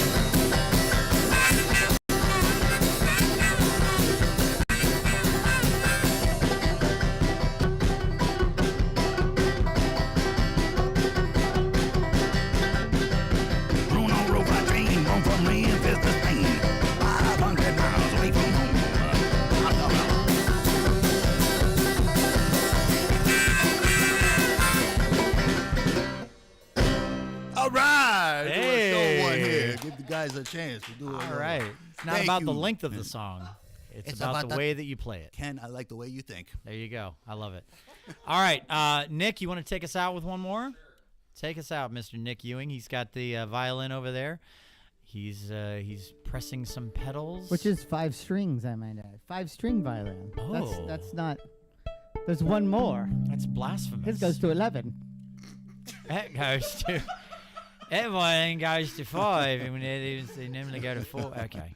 Bruno rode my train, going from Memphis to Spain. 500 miles away from home. All right. Hey. Do a show one here. Give the guys a chance to do it. All right. It's not Thank about the you. length of the song. It's It's about about the the- way that you play it. Ken, I like the way you think. There you go. I love it. All right. Nick, you want to take us out with one more? Take us out, Mr. Nick Ewing. He's got the violin over there. He's pressing some pedals. Which is 5 strings, I might add. 5-string violin. Oh. That's not. There's one more. That's blasphemous. His goes to 11. That goes to. Everyone goes to 5, and they normally go to 4. Okay.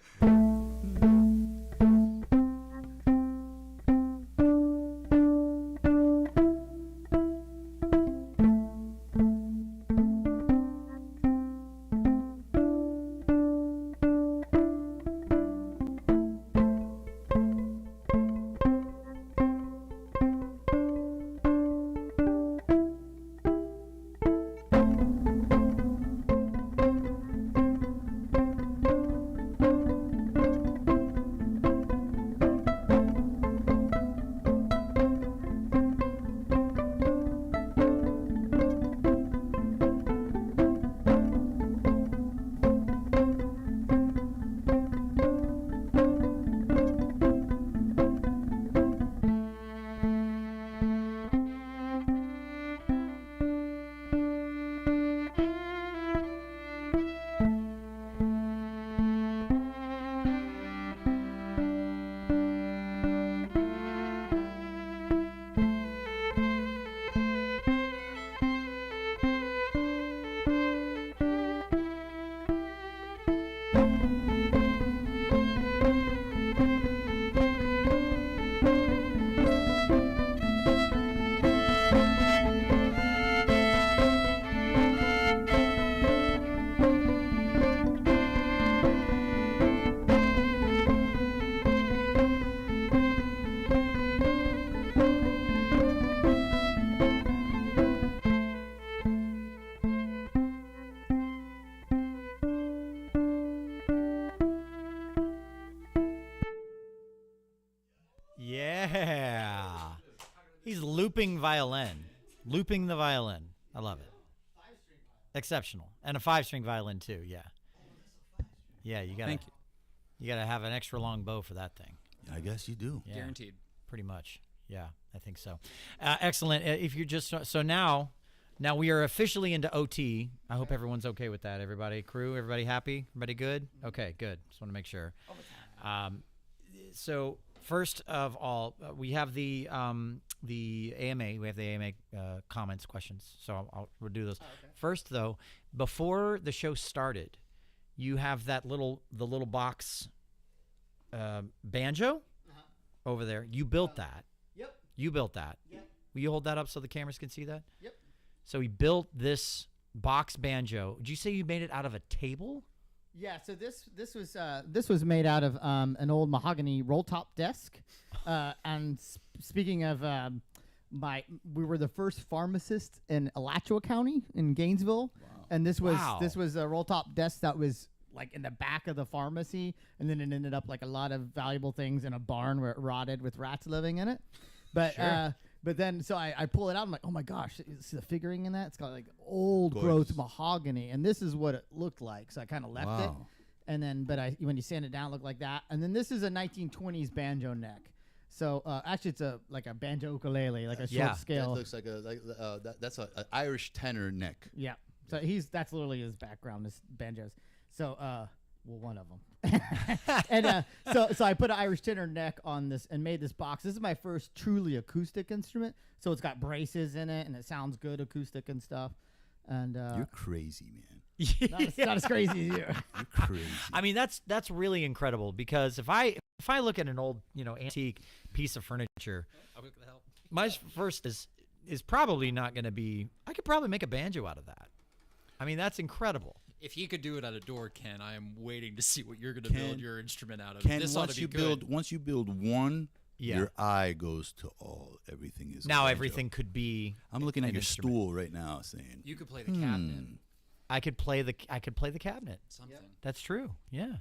looping violin. Looping the violin. I love it. Exceptional. And a 5-string violin too, yeah. Yeah, you gotta you gotta have an extra long bow for that thing. I guess you do. Yeah, Guaranteed. pretty much. Yeah, I think so. Excellent. If you're just so now we are officially into OT. I hope everyone's okay with that. Everybody, crew, everybody happy? Everybody good? Okay, good. Just want to make sure. So first of all, we have the AMA. We have the AMA comments, questions. So we'll do those. First, though, before the show started, you have the little box banjo over there. You built that. Yep. You built that. Yep. Will you hold that up so the cameras can see that? Yep. So he built this box banjo. Did you say you made it out of a table? Yeah, so this was made out of an old mahogany roll top desk, and speaking of we were the first pharmacist in Alachua County in Gainesville, and this was a roll top desk that was like in the back of the pharmacy, and then it ended up like a lot of valuable things in a barn where it rotted with rats living in it, but. Sure. But then, so I pull it out. I'm like, oh my gosh, see the figuring in that? It's got like old growth mahogany, and this is what it looked like. So I kind of left it, and then, when you sand it down, it looked like that. And then this is a 1920s banjo neck. So actually, it's like a banjo ukulele, like a short scale. That looks like that's an Irish tenor neck. Yeah. So that's literally his background is banjos. So one of them. And so I put an Irish tenor neck on this and made this box. This is my first truly acoustic instrument. So it's got braces in it and it sounds good acoustic and stuff. And you're crazy, man. not as crazy as you. You're crazy. I mean, that's really incredible because if I look at an old antique piece of furniture, my first is probably not going to be. I could probably make a banjo out of that. I mean, that's incredible. If he could do it at a door, Ken, I am waiting to see what you're going to build your instrument out of. Ken, This ought to be once you build one, your eye goes to everything is now banjo. everything could be. I'm looking at your instrument. stool right now, saying You could play the cabinet. I could play the cabinet. Something. That's true. Yeah.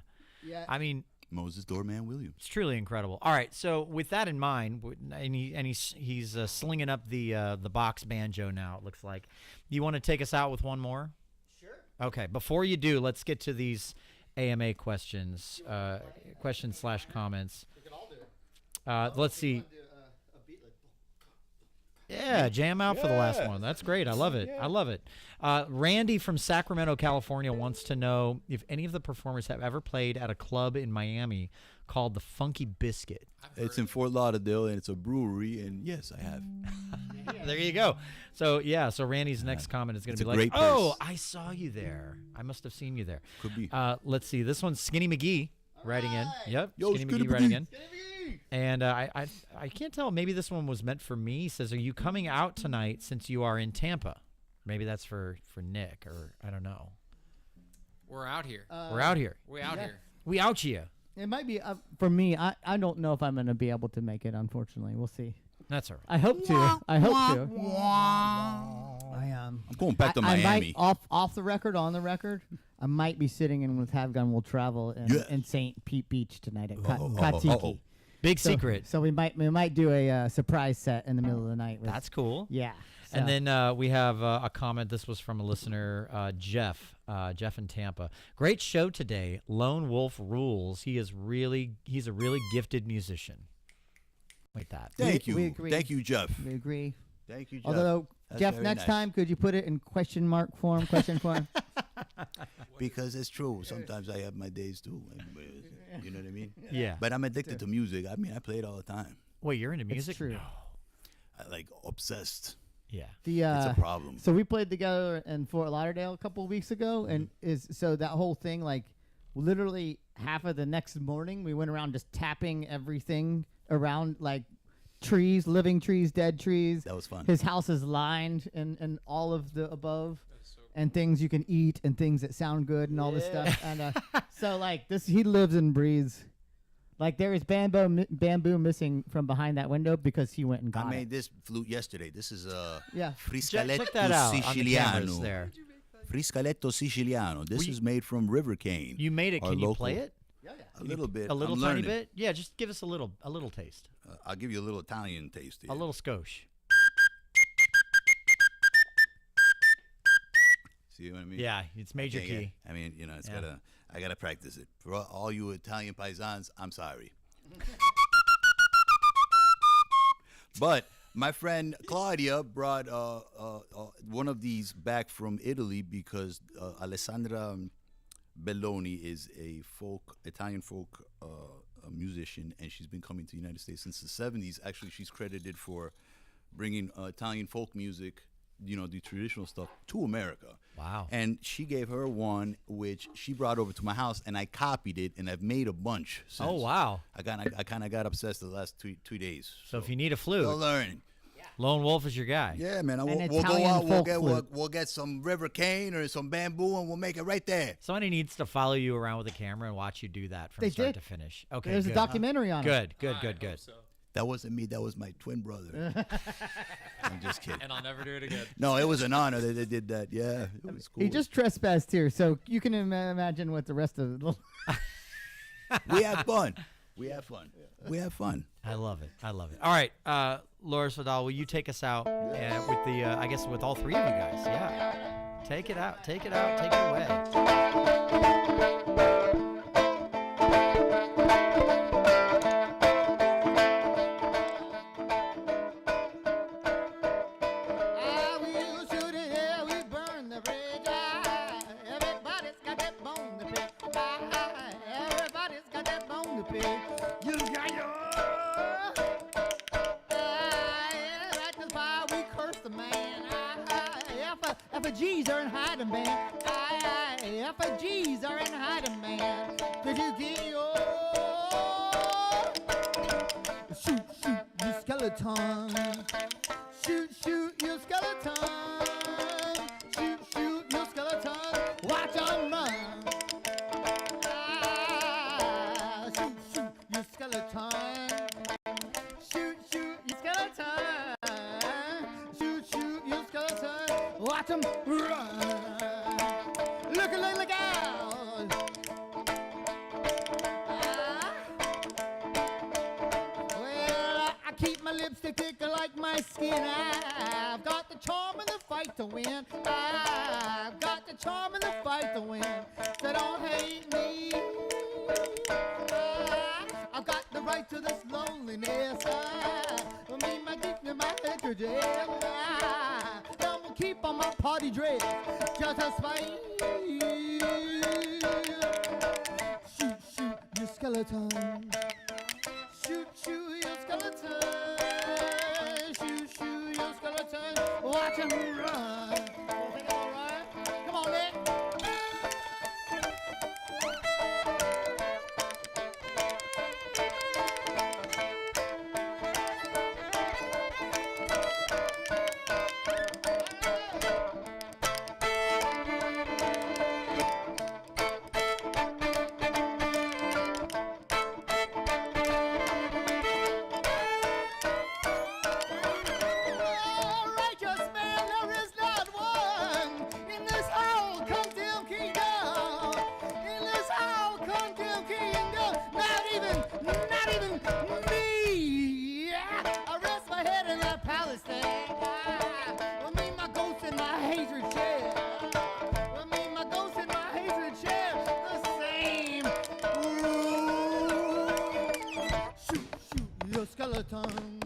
Yeah. I mean, Moses Doorman Williams. it's truly incredible. All right, so with that in mind, and he's slinging up the box banjo now. It looks like. You want to take us out with one more? Okay, before you do, let's get to these AMA questions, questions/comments. We can all do it. Let's see. Yeah, jam out for the last one. That's great. I love it. I love it. Randy from Sacramento, California wants to know if any of the performers have ever played at a club in Miami called the Funky Biscuit. It's in Fort Lauderdale, and it's a brewery, and yes, I have. There you go. So Randy's next comment is going to be like, great "Oh, place. I saw you there. I must have seen you there." Could be. Let's see. This one's Skinny McGee writing in. Yep, Yo, Skinny Skinny McGee writing McGee. in. And I can't tell. Maybe this one was meant for me. He says, "Are you coming out tonight since you are in Tampa?" Maybe that's for Nick, or I don't know. We're out here. We're out here. We're out here. We out you. It might be for me. I don't know if I'm going to be able to make it. Unfortunately, we'll see. That's all right. I hope to. I hope to. I'm going back to I Miami. might off the record, on the record. I might be sitting in with Have Gun Will Travel in St. Pete Beach tonight at Katiki. Big secret. So we might do a surprise set in the middle of the night. That's cool. Yeah. And then we have a comment. This was from a listener, Jeff in Tampa. Great show today. Lone Wolf rules. He's a really gifted musician. Like that. Thank we you. agree. Thank you, Jeff. We agree. Thank you, Jeff. Although That's Jeff, very next nice. time could you put it in question form? Because it's true. Sometimes I have my days too. You know what I mean? Yeah. But I'm addicted to music. I mean, I play it all the time. Wait, you're into music? true. No. I like obsessed. Yeah. It's a problem. So we played together in Fort Lauderdale a couple of weeks ago, and so that whole thing, like, literally half of the next morning, we went around just tapping everything around, like trees, living trees, dead trees. That was fun. His house is lined in all of the above, and things you can eat and things that sound good and all this stuff. And so like this, he lives and breathes. Like there is bamboo missing from behind that window because he went and got I it. made this flute yesterday. This is a Yeah. Friscaletto Check that out on the cameras Siciliano. there. Friscaletto Siciliano. This is made from river cane. You made it. our Can you local- play it? A little bit. A little I'm tiny learning. bit? Yeah, just give us a little taste. I'll give you a little Italian taste here. A little skosh. See what I mean? Yeah, it's major Yeah, key. I mean, you know, it's Yeah. I gotta practice it. For all you Italian paisans, I'm sorry. But my friend Claudia brought one of these back from Italy because Alessandra Belloni is a Italian folk musician, and she's been coming to the United States since the 70s. Actually, she's credited for bringing Italian folk music, you know, the traditional stuff, to America. Wow. And she gave her one, which she brought over to my house, and I copied it, and I've made a bunch since. Oh, wow. I kind of got obsessed the last two days. So if you need a flute, still learning. Lone Wolf is your guy. Yeah, man. An We'll go Italian out. folk flute. We'll get some river cane or some bamboo, and we'll make it right there. Somebody needs to follow you around with a camera and watch you do that from They start did. to finish. Okay, There's good. a documentary on it. Good. That wasn't me. That was my twin brother. I'm just kidding. And I'll never do it again. No, it was an honor that they did that. Yeah, it was cool. He just trespassed here, so you can imagine what the rest of the. We have fun. We have fun. We have fun. I love it. All right, Laura Sodal, will you take us out with the, I guess with all three of you guys? Yeah. Take it out. Take it away. I will shoot it, yeah, we burn the bridge. Everybody's got that bone to pick. Everybody's got that bone to pick. You got your. That's why we curse the man. F-A-G's are in hiding, man. F-A-G's are in hiding, man. Did you get your. Shoot, you skeleton. Shoot, you skeleton. Shoot, you skeleton. Watch 'em run. Shoot, you skeleton. Shoot, you skeleton. Shoot, you skeleton. Watch 'em run. Look out. Well, I keep my lipstick thicker like my skin. I've got the charm and the fight to win. I've got the charm and the fight to win. So don't hate me. I've got the right to this loneliness. Me, my dick, and my hatred. I'm gonna keep on my party dress just as fine. Shoot, you skeleton. Shoot, your skeleton. Shoot, your skeleton. Watch him run. Think all right? Come on, Nick. Righteous man, there is not one in this whole condemned kingdom. In this whole condemned kingdom, not even me. I rest my head in that palace thing. Me, my ghost in my hatred chair. Me, my ghost in my hatred chair. The same room. Shoot, your skeleton.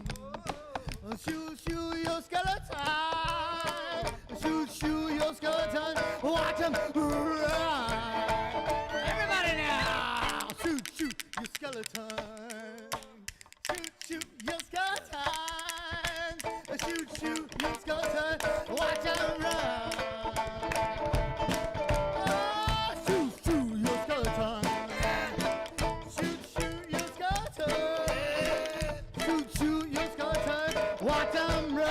Shoot, your skeleton. Shoot, your skeleton. Watch him run. Everybody now. Shoot, your skeleton. Shoot, your skeleton. Shoot, your skeleton. Watch him run. Oh, shoot, your skeleton. Shoot, your skeleton. Shoot, your skeleton. Watch 'em run.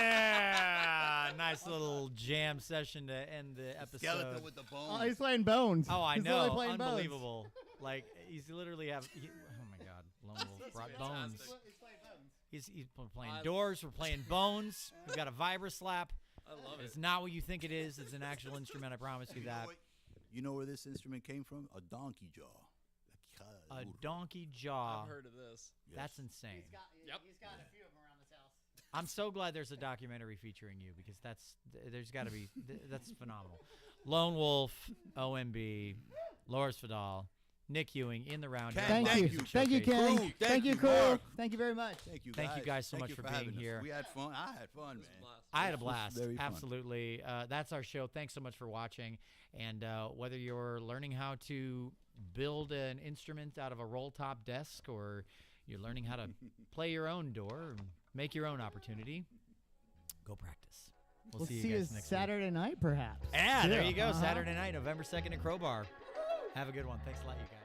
Yeah. Nice little jam session to end the episode. Skeleton with the bones. Oh, he's playing Bones. Oh, I He's know. literally playing Bones. Unbelievable. Like, he's literally oh my God. Lone Wolf brought Bones. He's playing Doors. We're playing Bones. We've got a vibra slap. I love it. It's not what you think it is. It's an actual instrument. I promise you that. You know where this instrument came from? A donkey jaw. A donkey jaw. I've heard of this. Yes. That's insane. Yep. He's got a few of them around his house. I'm so glad there's a documentary featuring you because there's got to be that's phenomenal. Lone Wolf, OMB, Loris Vidal, Nick Ewing in the round. Ken, Thank you. Thank you, Ken. Crew, Thank you, crew. Mark. Thank you very much. Thank you Thank you guys so Thank much you for having being us. here. We had fun. I had fun, man. I had a This was blast. very fun. Absolutely. That's our show. Thanks so much for watching. And whether you're learning how to build an instrument out of a roll top desk or you're learning how to play your own door and make your own opportunity, go practice. We'll see you you guys next week. Saturday night, perhaps. Yeah, there Yeah. you go. Saturday night, November 2nd at Crowbar. Have a good one. Thanks a lot, you guys.